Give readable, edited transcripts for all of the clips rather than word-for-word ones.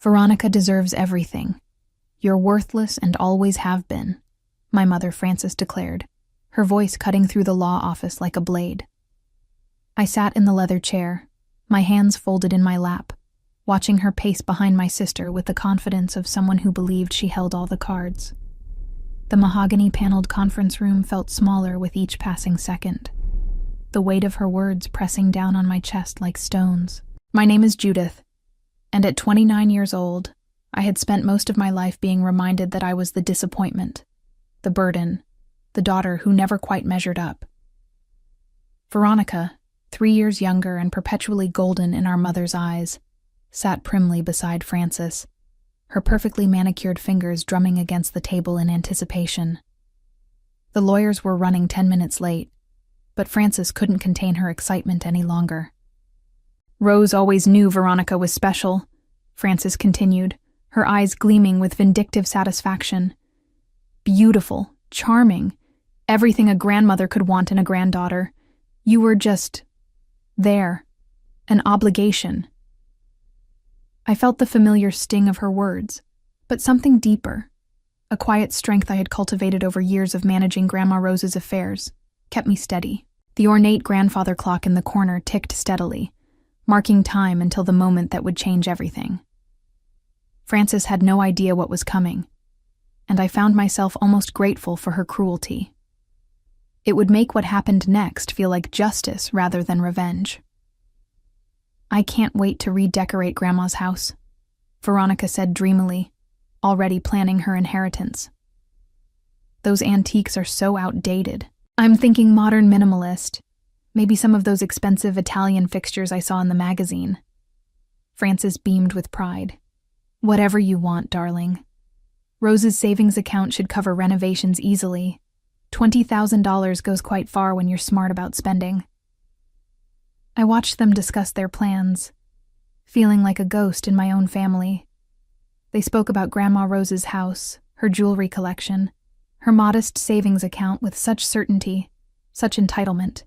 Veronica deserves everything. You're worthless and always have been, my mother Frances declared, her voice cutting through the law office like a blade. I sat in the leather chair, my hands folded in my lap, watching her pace behind my sister with the confidence of someone who believed she held all the cards. The mahogany-paneled conference room felt smaller with each passing second, the weight of her words pressing down on my chest like stones. My name is Judith, and at 29 years old, I had spent most of my life being reminded that I was the disappointment, the burden, the daughter who never quite measured up. Veronica, 3 years younger and perpetually golden in our mother's eyes, sat primly beside Frances, her perfectly manicured fingers drumming against the table in anticipation. The lawyers were running 10 minutes late, but Frances couldn't contain her excitement any longer. Rose always knew Veronica was special, Frances continued, her eyes gleaming with vindictive satisfaction. Beautiful, charming, everything a grandmother could want in a granddaughter. You were just there, an obligation. I felt the familiar sting of her words, but something deeper, a quiet strength I had cultivated over years of managing Grandma Rose's affairs, kept me steady. The ornate grandfather clock in the corner ticked steadily, marking time until the moment that would change everything. Frances had no idea what was coming, and I found myself almost grateful for her cruelty. It would make what happened next feel like justice rather than revenge. I can't wait to redecorate Grandma's house, Veronica said dreamily, already planning her inheritance. Those antiques are so outdated. I'm thinking modern minimalist, maybe some of those expensive Italian fixtures I saw in the magazine. Frances beamed with pride. Whatever you want, darling. Rose's savings account should cover renovations easily. $20,000 goes quite far when you're smart about spending. I watched them discuss their plans, feeling like a ghost in my own family. They spoke about Grandma Rose's house, her jewelry collection, her modest savings account with such certainty, such entitlement.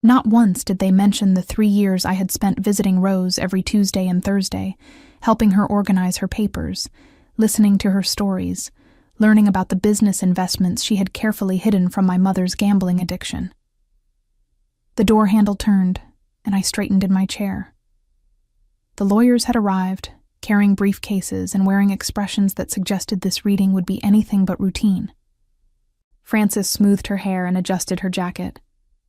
Not once did they mention the 3 years I had spent visiting Rose every Tuesday and Thursday, helping her organize her papers, listening to her stories, learning about the business investments she had carefully hidden from my mother's gambling addiction. The door handle turned, and I straightened in my chair. The lawyers had arrived, carrying briefcases and wearing expressions that suggested this reading would be anything but routine. Frances smoothed her hair and adjusted her jacket,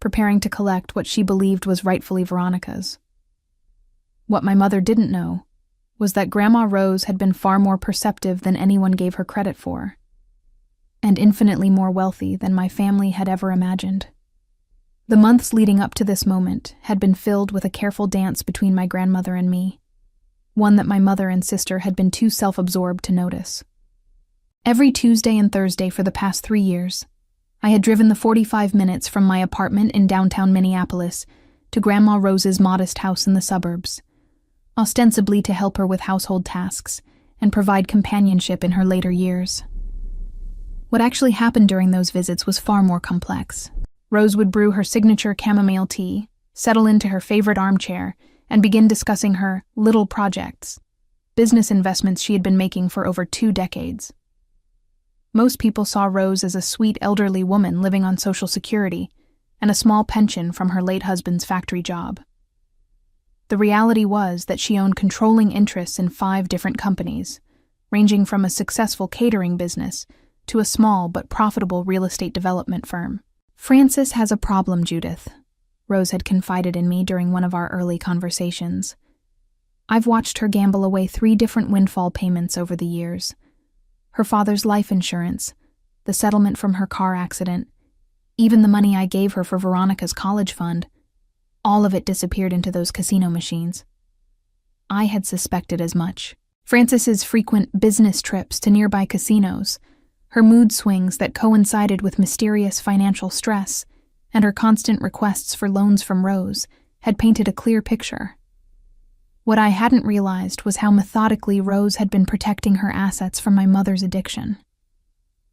preparing to collect what she believed was rightfully Veronica's. What my mother didn't know was that Grandma Rose had been far more perceptive than anyone gave her credit for, and infinitely more wealthy than my family had ever imagined. The months leading up to this moment had been filled with a careful dance between my grandmother and me, one that my mother and sister had been too self-absorbed to notice. Every Tuesday and Thursday for the past 3 years, I had driven the 45 minutes from my apartment in downtown Minneapolis to Grandma Rose's modest house in the suburbs, ostensibly to help her with household tasks and provide companionship in her later years. What actually happened during those visits was far more complex. Rose would brew her signature chamomile tea, settle into her favorite armchair, and begin discussing her little projects, business investments she had been making for over 2 decades. Most people saw Rose as a sweet elderly woman living on Social Security and a small pension from her late husband's factory job. The reality was that she owned controlling interests in 5 different companies, ranging from a successful catering business to a small but profitable real estate development firm. Frances has a problem, Judith, Rose had confided in me during one of our early conversations. I've watched her gamble away 3 different windfall payments over the years. Her father's life insurance, the settlement from her car accident, even the money I gave her for Veronica's college fund. All of it disappeared into those casino machines. I had suspected as much. Frances's frequent business trips to nearby casinos, her mood swings that coincided with mysterious financial stress, and her constant requests for loans from Rose had painted a clear picture. What I hadn't realized was how methodically Rose had been protecting her assets from my mother's addiction.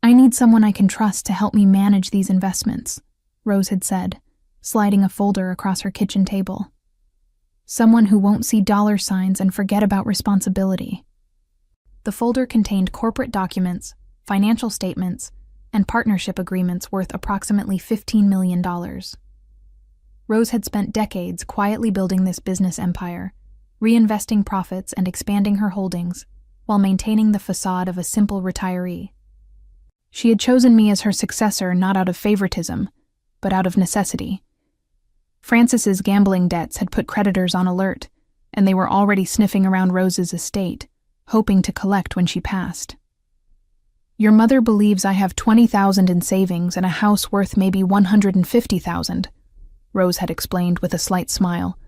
I need someone I can trust to help me manage these investments, Rose had said, sliding a folder across her kitchen table. Someone who won't see dollar signs and forget about responsibility. The folder contained corporate documents, financial statements, and partnership agreements worth approximately $15 million. Rose had spent decades quietly building this business empire, reinvesting profits and expanding her holdings, while maintaining the facade of a simple retiree. She had chosen me as her successor not out of favoritism, but out of necessity. Francis's gambling debts had put creditors on alert, and they were already sniffing around Rose's estate, hoping to collect when she passed. "Your mother believes I have $20,000 in savings and a house worth maybe $150,000, Rose had explained with a slight smile.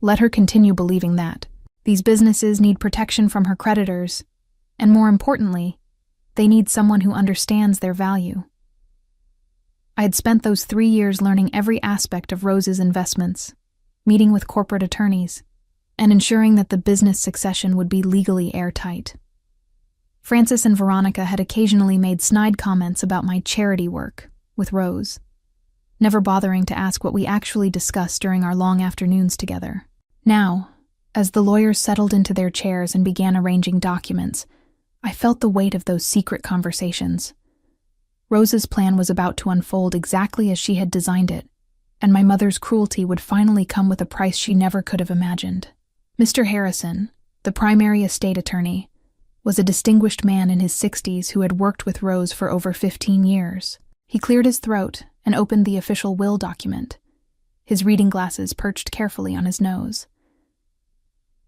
Let her continue believing that. These businesses need protection from her creditors, and more importantly, they need someone who understands their value. I had spent those 3 years learning every aspect of Rose's investments, meeting with corporate attorneys, and ensuring that the business succession would be legally airtight. Francis and Veronica had occasionally made snide comments about my charity work with Rose, never bothering to ask what we actually discussed during our long afternoons together. Now, as the lawyers settled into their chairs and began arranging documents, I felt the weight of those secret conversations. Rose's plan was about to unfold exactly as she had designed it, and my mother's cruelty would finally come with a price she never could have imagined. Mr. Harrison, the primary estate attorney, was a distinguished man in his 60s who had worked with Rose for over 15 years. He cleared his throat and opened the official will document, his reading glasses perched carefully on his nose.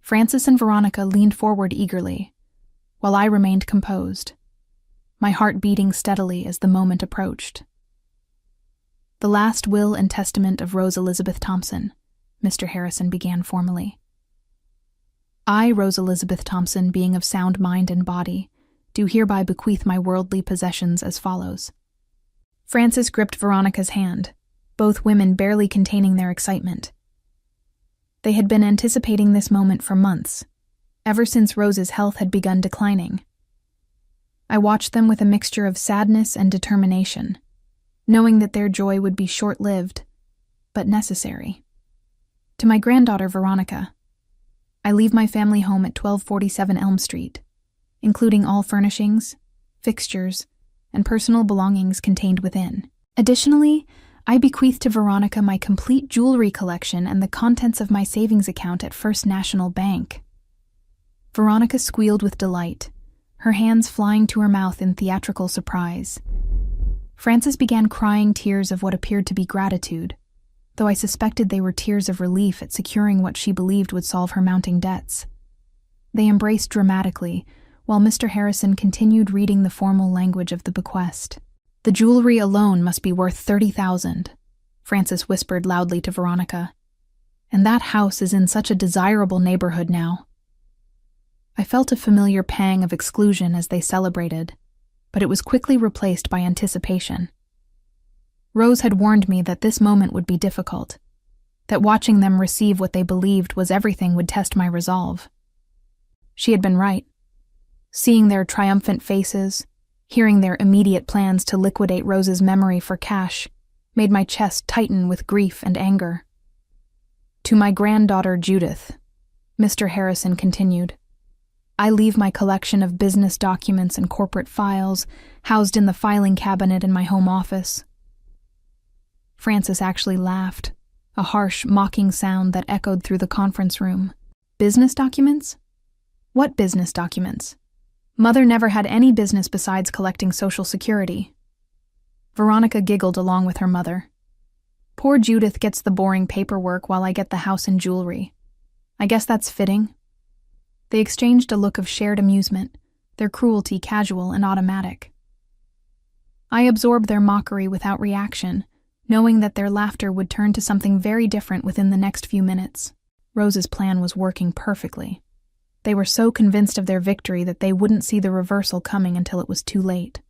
Francis and Veronica leaned forward eagerly, while I remained composed, my heart beating steadily as the moment approached. "The last will and testament of Rose Elizabeth Thompson," Mr. Harrison began formally. "I, Rose Elizabeth Thompson, being of sound mind and body, do hereby bequeath my worldly possessions as follows." Francis gripped Veronica's hand, both women barely containing their excitement. They had been anticipating this moment for months, ever since Rose's health had begun declining. I watched them with a mixture of sadness and determination, knowing that their joy would be short-lived, but necessary. To my granddaughter Veronica, I leave my family home at 1247 Elm Street, including all furnishings, fixtures, and personal belongings contained within. Additionally, I bequeath to Veronica my complete jewelry collection and the contents of my savings account at First National Bank. Veronica squealed with delight, her hands flying to her mouth in theatrical surprise. Francis began crying tears of what appeared to be gratitude, though I suspected they were tears of relief at securing what she believed would solve her mounting debts. They embraced dramatically, while Mr. Harrison continued reading the formal language of the bequest. "The jewelry alone must be worth $30,000, Francis whispered loudly to Veronica. "And that house is in such a desirable neighborhood now." I felt a familiar pang of exclusion as they celebrated, but it was quickly replaced by anticipation. Rose had warned me that this moment would be difficult, that watching them receive what they believed was everything would test my resolve. She had been right. Seeing their triumphant faces, hearing their immediate plans to liquidate Rose's memory for cash, made my chest tighten with grief and anger. "To my granddaughter Judith," Mr. Harrison continued, "I leave my collection of business documents and corporate files housed in the filing cabinet in my home office." Francis actually laughed, a harsh, mocking sound that echoed through the conference room. "Business documents? What business documents? Mother never had any business besides collecting Social Security." Veronica giggled along with her mother. "Poor Judith gets the boring paperwork while I get the house and jewelry. I guess that's fitting." They exchanged a look of shared amusement, their cruelty casual and automatic. I absorbed their mockery without reaction, knowing that their laughter would turn to something very different within the next few minutes. Rose's plan was working perfectly. They were so convinced of their victory that they wouldn't see the reversal coming until it was too late.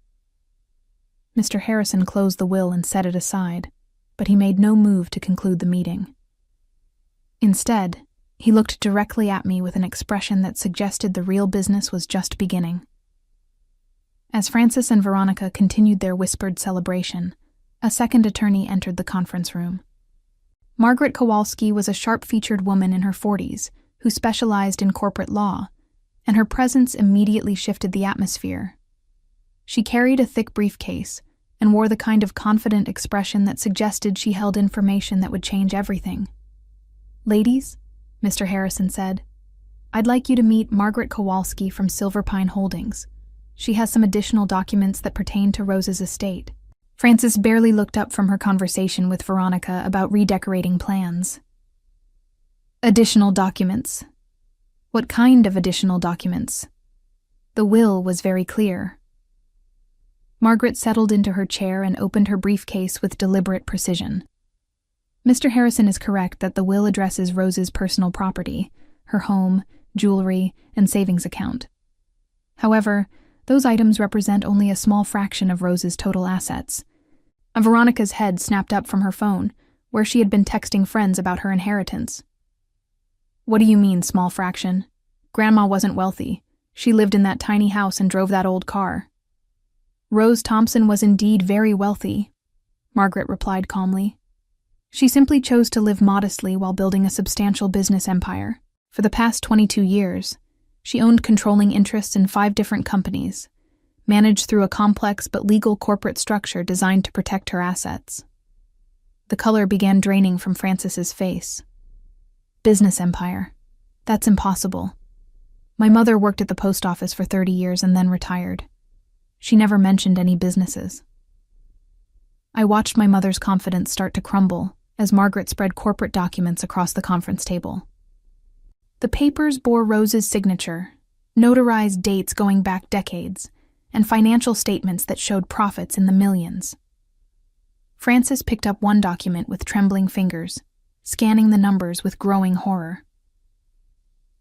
Mr. Harrison closed the will and set it aside, but he made no move to conclude the meeting. Instead, he looked directly at me with an expression that suggested the real business was just beginning. As Francis and Veronica continued their whispered celebration, a second attorney entered the conference room. Margaret Kowalski was a sharp-featured woman in her 40s who specialized in corporate law, and her presence immediately shifted the atmosphere. She carried a thick briefcase and wore the kind of confident expression that suggested she held information that would change everything. "Ladies," Mr. Harrison said, "I'd like you to meet Margaret Kowalski from Silver Pine Holdings. She has some additional documents that pertain to Rose's estate." Frances barely looked up from her conversation with Veronica about redecorating plans. Additional documents. What kind of additional documents? The will was very clear. Margaret settled into her chair and opened her briefcase with deliberate precision. Mr. Harrison is correct that the will addresses Rose's personal property, her home, jewelry, and savings account. However, those items represent only a small fraction of Rose's total assets. Veronica's head snapped up from her phone, where she had been texting friends about her inheritance. "What do you mean, small fraction? Grandma wasn't wealthy. She lived in that tiny house and drove that old car." "Rose Thompson was indeed very wealthy," Margaret replied calmly. "She simply chose to live modestly while building a substantial business empire. For the past 22 years, she owned controlling interests in 5 different companies, managed through a complex but legal corporate structure designed to protect her assets." The color began draining from Frances's face. "Business empire. That's impossible. My mother worked at the post office for 30 years and then retired. She never mentioned any businesses." I watched my mother's confidence start to crumble as Margaret spread corporate documents across the conference table. The papers bore Rose's signature, notarized dates going back decades, and financial statements that showed profits in the millions. Frances picked up one document with trembling fingers, scanning the numbers with growing horror.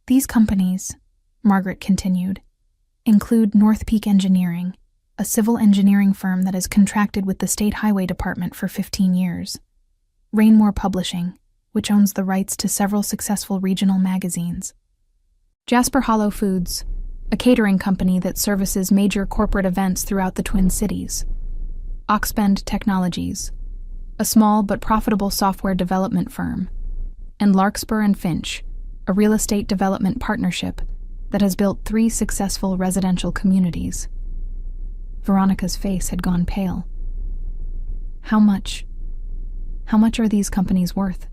"These companies," Margaret continued, "include North Peak Engineering, a civil engineering firm that has contracted with the State Highway Department for 15 years, Rainmore Publishing, which owns the rights to several successful regional magazines, Jasper Hollow Foods, a catering company that services major corporate events throughout the Twin Cities, Oxbend Technologies, a small but profitable software development firm, and Larkspur and Finch, a real estate development partnership that has built 3 successful residential communities." Veronica's face had gone pale. How much are these companies worth?"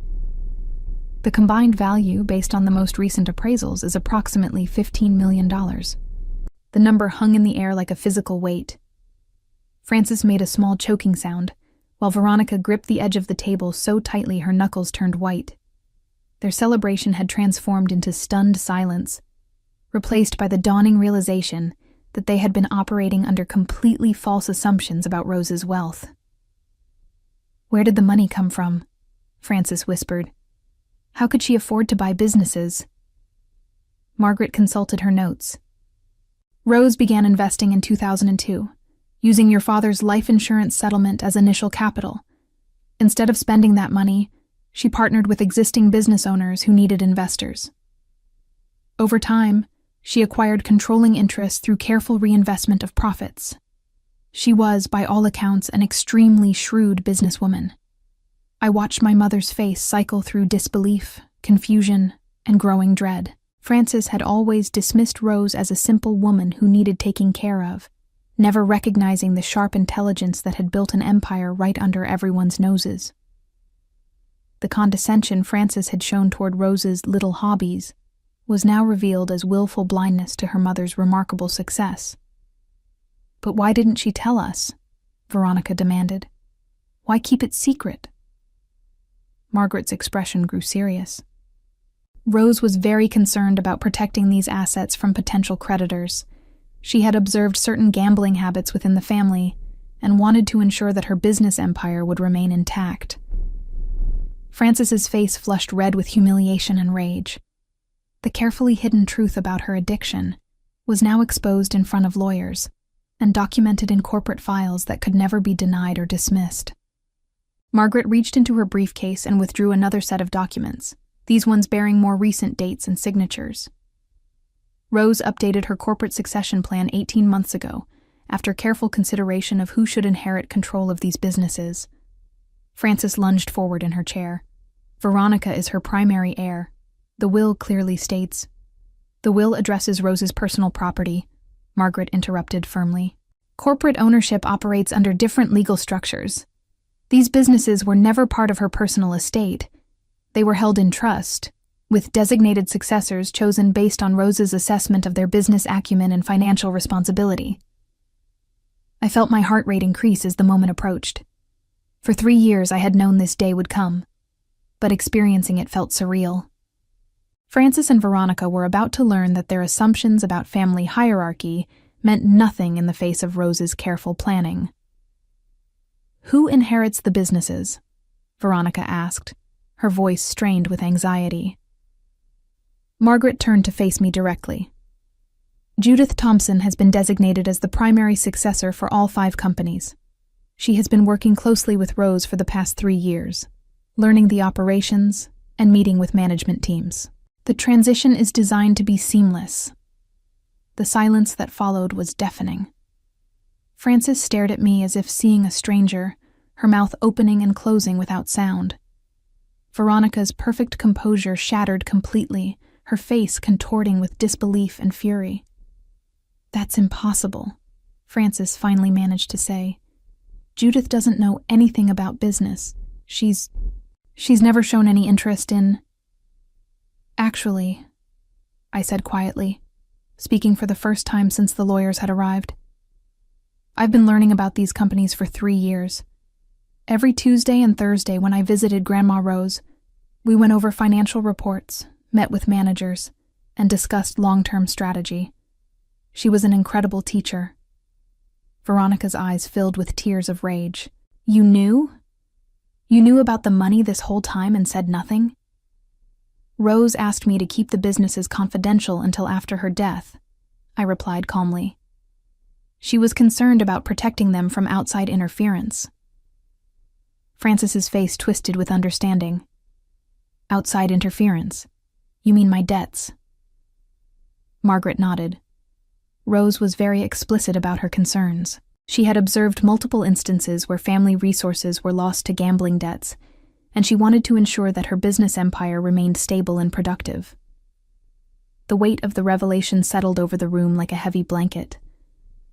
"The combined value, based on the most recent appraisals, is approximately $15 million. The number hung in the air like a physical weight. Frances made a small choking sound, while Veronica gripped the edge of the table so tightly her knuckles turned white. Their celebration had transformed into stunned silence, replaced by the dawning realization that they had been operating under completely false assumptions about Rose's wealth. "Where did the money come from?" Frances whispered. "How could she afford to buy businesses?" Margaret consulted her notes. "Rose began investing in 2002, using your father's life insurance settlement as initial capital. Instead of spending that money, she partnered with existing business owners who needed investors. Over time, she acquired controlling interests through careful reinvestment of profits. She was, by all accounts, an extremely shrewd businesswoman. I watched my mother's face cycle through disbelief, confusion, and growing dread. Frances had always dismissed Rose as a simple woman who needed taking care of, never recognizing the sharp intelligence that had built an empire right under everyone's noses. The condescension Frances had shown toward Rose's little hobbies was now revealed as willful blindness to her mother's remarkable success. "But why didn't she tell us?" Veronica demanded. "Why keep it secret?" Margaret's expression grew serious. Rose was very concerned about protecting these assets from potential creditors. She had observed certain gambling habits within the family and wanted to ensure that her business empire would remain intact. Frances's face flushed red with humiliation and rage. The carefully hidden truth about her addiction was now exposed in front of lawyers and documented in corporate files that could never be denied or dismissed. Margaret reached into her briefcase and withdrew another set of documents, these ones bearing more recent dates and signatures. Rose updated her corporate succession plan 18 months ago, after careful consideration of who should inherit control of these businesses. Frances lunged forward in her chair. "Veronica is her primary heir. The will clearly states..." The will addresses Rose's personal property, Margaret interrupted firmly. Corporate ownership operates under different legal structures. These businesses were never part of her personal estate. They were held in trust, with designated successors chosen based on Rose's assessment of their business acumen and financial responsibility. I felt my heart rate increase as the moment approached. For 3 years I had known this day would come, but experiencing it felt surreal. Frances and Veronica were about to learn that their assumptions about family hierarchy meant nothing in the face of Rose's careful planning. "Who inherits the businesses?" Veronica asked, her voice strained with anxiety. Margaret turned to face me directly. "Judith Thompson has been designated as the primary successor for all 5 companies. She has been working closely with Rose for the past 3 years, learning the operations and meeting with management teams. The transition is designed to be seamless." The silence that followed was deafening. Frances stared at me as if seeing a stranger, her mouth opening and closing without sound. Veronica's perfect composure shattered completely, her face contorting with disbelief and fury. "That's impossible," Frances finally managed to say. "Judith doesn't know anything about business. She's never shown any interest in—" "Actually," I said quietly, speaking for the first time since the lawyers had arrived, "I've been learning about these companies for 3 years. Every Tuesday and Thursday when I visited Grandma Rose, we went over financial reports, met with managers, and discussed long-term strategy. She was an incredible teacher." Veronica's eyes filled with tears of rage. "You knew? You knew about the money this whole time and said nothing?" "Rose asked me to keep the businesses confidential until after her death," I replied calmly. "She was concerned about protecting them from outside interference." Frances's face twisted with understanding. "Outside interference? You mean my debts?" Margaret nodded. Rose was very explicit about her concerns. She had observed multiple instances where family resources were lost to gambling debts, and she wanted to ensure that her business empire remained stable and productive. The weight of the revelation settled over the room like a heavy blanket.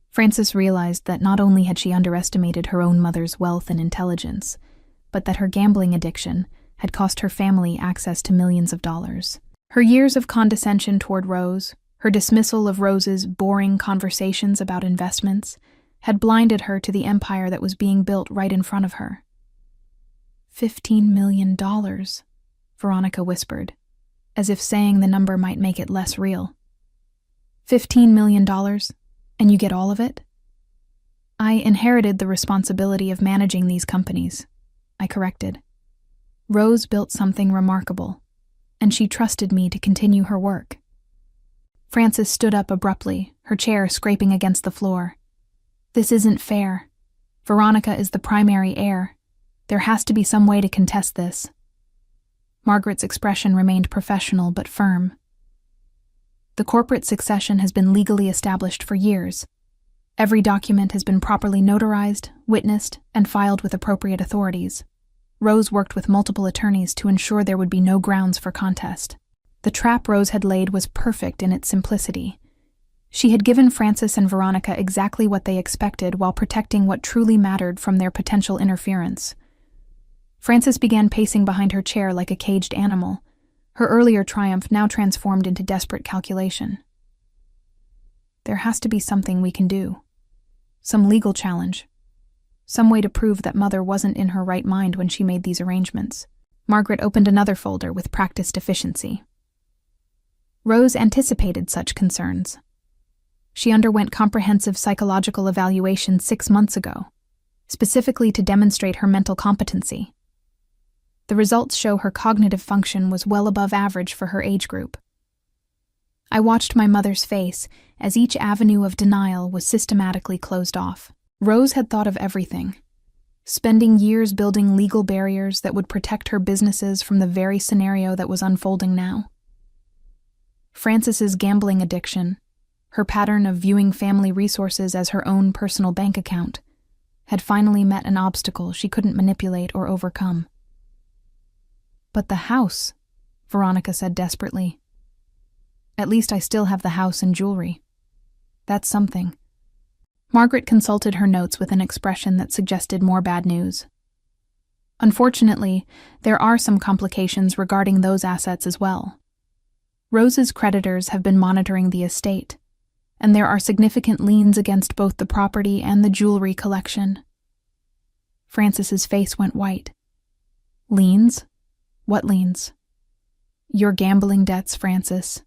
Frances realized that not only had she underestimated her own mother's wealth and intelligence, but that her gambling addiction had cost her family access to millions of dollars. Her years of condescension toward Rose, her dismissal of Rose's boring conversations about investments, had blinded her to the empire that was being built right in front of her. $15 million, Veronica whispered, as if saying the number might make it less real. $15 million, and you get all of it? I inherited the responsibility of managing these companies, I corrected. Rose built something remarkable, and she trusted me to continue her work. Frances stood up abruptly, her chair scraping against the floor. "This isn't fair. Veronica is the primary heir. There has to be some way to contest this." Margaret's expression remained professional but firm. "The corporate succession has been legally established for years. Every document has been properly notarized, witnessed, and filed with appropriate authorities. Rose worked with multiple attorneys to ensure there would be no grounds for contest. The trap Rose had laid was perfect in its simplicity. She had given Frances and Veronica exactly what they expected while protecting what truly mattered from their potential interference. Frances began pacing behind her chair like a caged animal, her earlier triumph now transformed into desperate calculation. "There has to be something we can do. Some legal challenge. Some way to prove that Mother wasn't in her right mind when she made these arrangements." Margaret opened another folder with practiced efficiency. Rose anticipated such concerns. She underwent comprehensive psychological evaluation 6 months ago, specifically to demonstrate her mental competency. The results show her cognitive function was well above average for her age group. I watched my mother's face as each avenue of denial was systematically closed off. Rose had thought of everything, spending years building legal barriers that would protect her businesses from the very scenario that was unfolding now. Frances's gambling addiction, her pattern of viewing family resources as her own personal bank account, had finally met an obstacle she couldn't manipulate or overcome. "But the house," Veronica said desperately. At least I still have the house and jewelry. That's something. Margaret consulted her notes with an expression that suggested more bad news. Unfortunately, there are some complications regarding those assets as well. Rose's creditors have been monitoring the estate, and there are significant liens against both the property and the jewelry collection. Francis's face went white. Liens? What liens? Your gambling debts, Francis.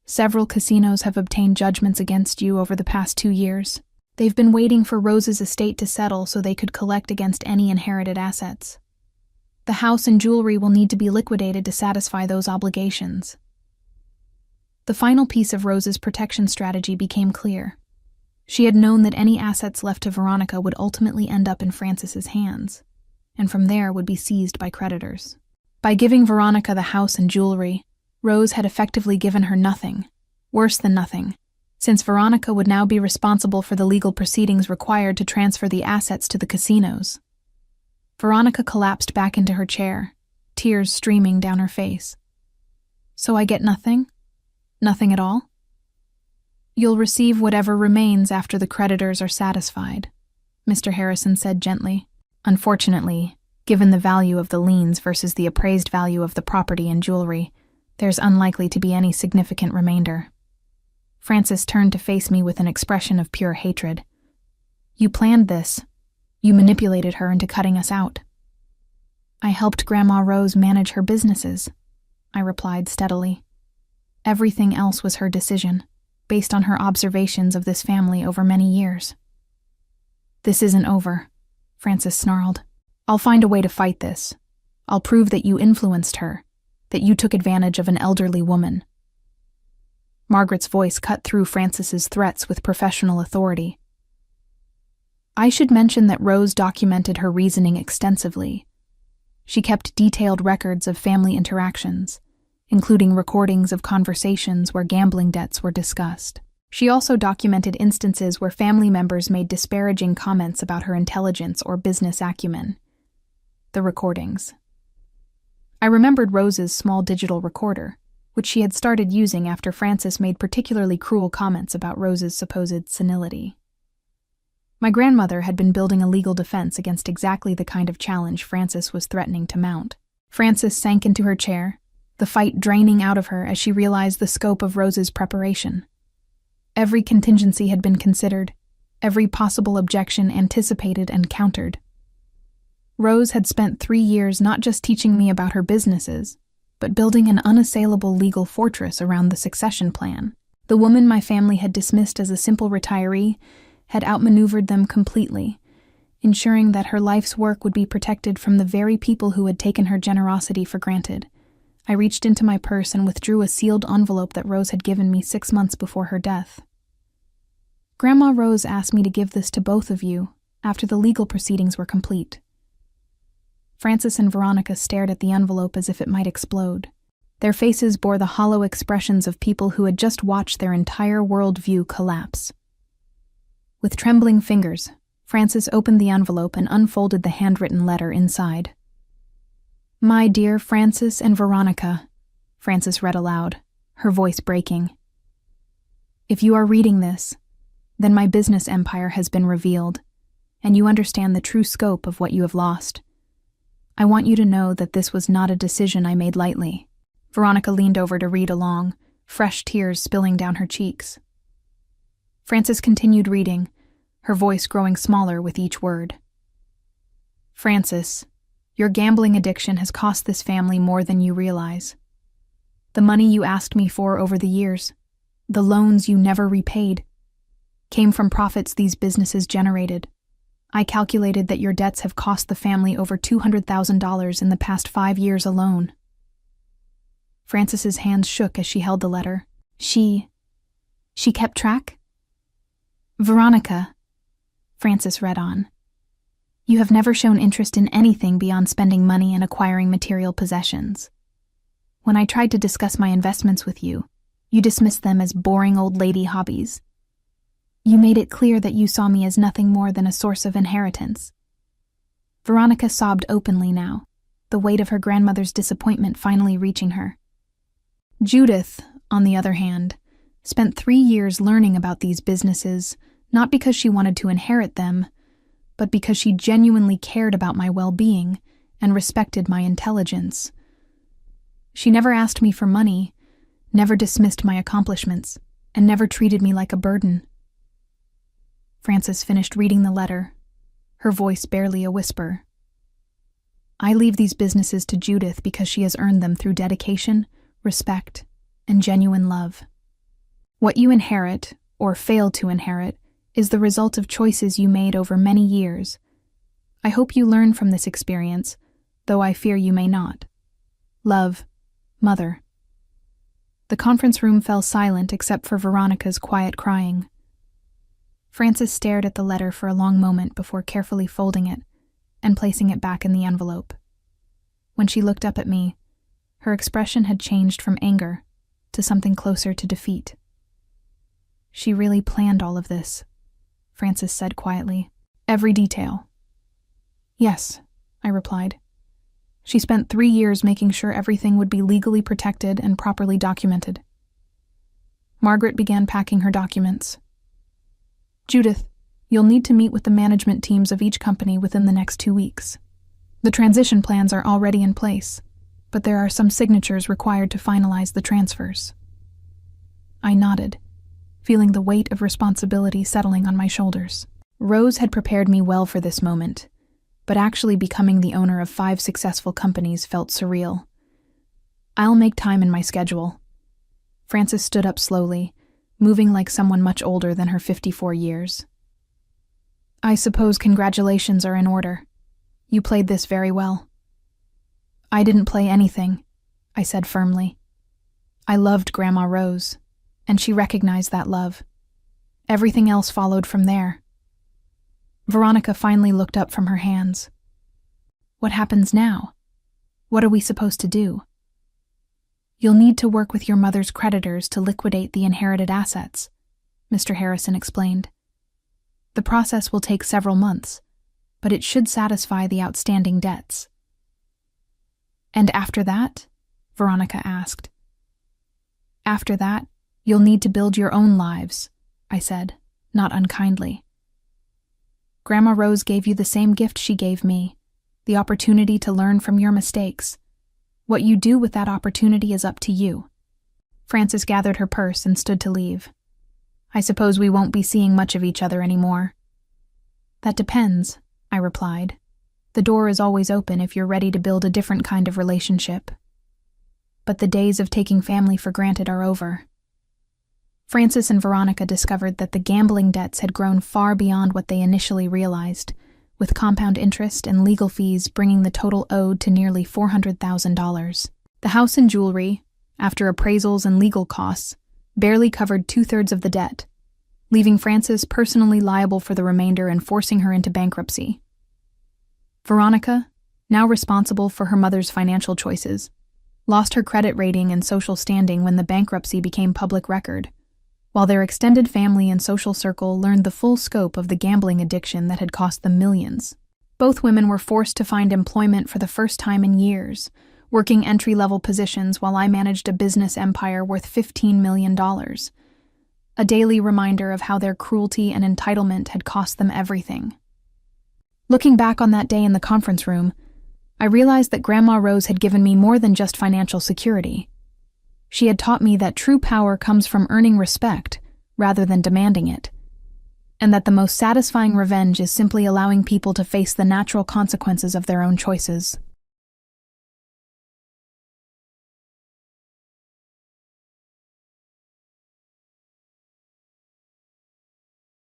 Several casinos have obtained judgments against you over the past 2 years. They've been waiting for Rose's estate to settle so they could collect against any inherited assets. The house and jewelry will need to be liquidated to satisfy those obligations. The final piece of Rose's protection strategy became clear. She had known that any assets left to Veronica would ultimately end up in Francis's hands, and from there would be seized by creditors. By giving Veronica the house and jewelry, Rose had effectively given her nothing, worse than nothing, since Veronica would now be responsible for the legal proceedings required to transfer the assets to the casinos. Veronica collapsed back into her chair, tears streaming down her face. So I get nothing? Nothing at all? You'll receive whatever remains after the creditors are satisfied, Mr. Harrison said gently. Unfortunately, given the value of the liens versus the appraised value of the property and jewelry, there's unlikely to be any significant remainder. Francis turned to face me with an expression of pure hatred. You planned this. You manipulated her into cutting us out. I helped Grandma Rose manage her businesses, I replied steadily. Everything else was her decision, based on her observations of this family over many years. This isn't over, Francis snarled. I'll find a way to fight this. I'll prove that you influenced her, that you took advantage of an elderly woman. Margaret's voice cut through Francis's threats with professional authority. I should mention that Rose documented her reasoning extensively. She kept detailed records of family interactions, including recordings of conversations where gambling debts were discussed. She also documented instances where family members made disparaging comments about her intelligence or business acumen. The recordings. I remembered Rose's small digital recorder, which she had started using after Francis made particularly cruel comments about Rose's supposed senility. My grandmother had been building a legal defense against exactly the kind of challenge Francis was threatening to mount. Francis sank into her chair, the fight draining out of her as she realized the scope of Rose's preparation. Every contingency had been considered, every possible objection anticipated and countered. Rose had spent 3 years not just teaching me about her businesses, but building an unassailable legal fortress around the succession plan. The woman my family had dismissed as a simple retiree had outmaneuvered them completely, ensuring that her life's work would be protected from the very people who had taken her generosity for granted. I reached into my purse and withdrew a sealed envelope that Rose had given me 6 months before her death. Grandma Rose asked me to give this to both of you after the legal proceedings were complete. Francis and Veronica stared at the envelope as if it might explode. Their faces bore the hollow expressions of people who had just watched their entire worldview collapse. With trembling fingers, Francis opened the envelope and unfolded the handwritten letter inside. My dear Francis and Veronica, Francis read aloud, her voice breaking. If you are reading this, then my business empire has been revealed, and you understand the true scope of what you have lost. I want you to know that this was not a decision I made lightly. Veronica leaned over to read along, fresh tears spilling down her cheeks. Francis continued reading, her voice growing smaller with each word. Francis, your gambling addiction has cost this family more than you realize. The money you asked me for over the years, the loans you never repaid, came from profits these businesses generated. I calculated that your debts have cost the family over $200,000 in the past 5 years alone. Francis's hands shook as she held the letter. She kept track? Veronica, Francis read on. You have never shown interest in anything beyond spending money and acquiring material possessions. When I tried to discuss my investments with you, you dismissed them as boring old lady hobbies. You made it clear that you saw me as nothing more than a source of inheritance. Veronica sobbed openly now, the weight of her grandmother's disappointment finally reaching her. Judith, on the other hand, spent 3 years learning about these businesses, not because she wanted to inherit them, but because she genuinely cared about my well-being and respected my intelligence. She never asked me for money, never dismissed my accomplishments, and never treated me like a burden. Frances finished reading the letter, her voice barely a whisper. I leave these businesses to Judith because she has earned them through dedication, respect, and genuine love. What you inherit, or fail to inherit, is the result of choices you made over many years. I hope you learn from this experience, though I fear you may not. Love, Mother. The conference room fell silent except for Veronica's quiet crying. Frances stared at the letter for a long moment before carefully folding it and placing it back in the envelope. When she looked up at me, her expression had changed from anger to something closer to defeat. She really planned all of this, Frances said quietly. Every detail. Yes, I replied. She spent 3 years making sure everything would be legally protected and properly documented. Margaret began packing her documents. Judith, you'll need to meet with the management teams of each company within the next 2 weeks. The transition plans are already in place, but there are some signatures required to finalize the transfers. I nodded, feeling the weight of responsibility settling on my shoulders. Rose had prepared me well for this moment, but actually becoming the owner of 5 successful companies felt surreal. I'll make time in my schedule. Frances stood up slowly, moving like someone much older than her 54 years. I suppose congratulations are in order. You played this very well. I didn't play anything, I said firmly. I loved Grandma Rose, and she recognized that love. Everything else followed from there. Veronica finally looked up from her hands. What happens now? What are we supposed to do? You'll need to work with your mother's creditors to liquidate the inherited assets, Mr. Harrison explained. The process will take several months, but it should satisfy the outstanding debts. And after that? Veronica asked. After that, you'll need to build your own lives, I said, not unkindly. Grandma Rose gave you the same gift she gave me, the opportunity to learn from your mistakes. What you do with that opportunity is up to you. Frances gathered her purse and stood to leave. I suppose we won't be seeing much of each other anymore. That depends, I replied. The door is always open if you're ready to build a different kind of relationship. But the days of taking family for granted are over. Frances and Veronica discovered that the gambling debts had grown far beyond what they initially realized, with compound interest and legal fees bringing the total owed to nearly $400,000. The house and jewelry, after appraisals and legal costs, barely covered 2/3 of the debt, leaving Frances personally liable for the remainder and forcing her into bankruptcy. Veronica, now responsible for her mother's financial choices, lost her credit rating and social standing when the bankruptcy became public record, while their extended family and social circle learned the full scope of the gambling addiction that had cost them millions. Both women were forced to find employment for the first time in years, working entry-level positions while I managed a business empire worth $15 million. A daily reminder of how their cruelty and entitlement had cost them everything. Looking back on that day in the conference room, I realized that Grandma Rose had given me more than just financial security. She had taught me that true power comes from earning respect rather than demanding it, and that the most satisfying revenge is simply allowing people to face the natural consequences of their own choices.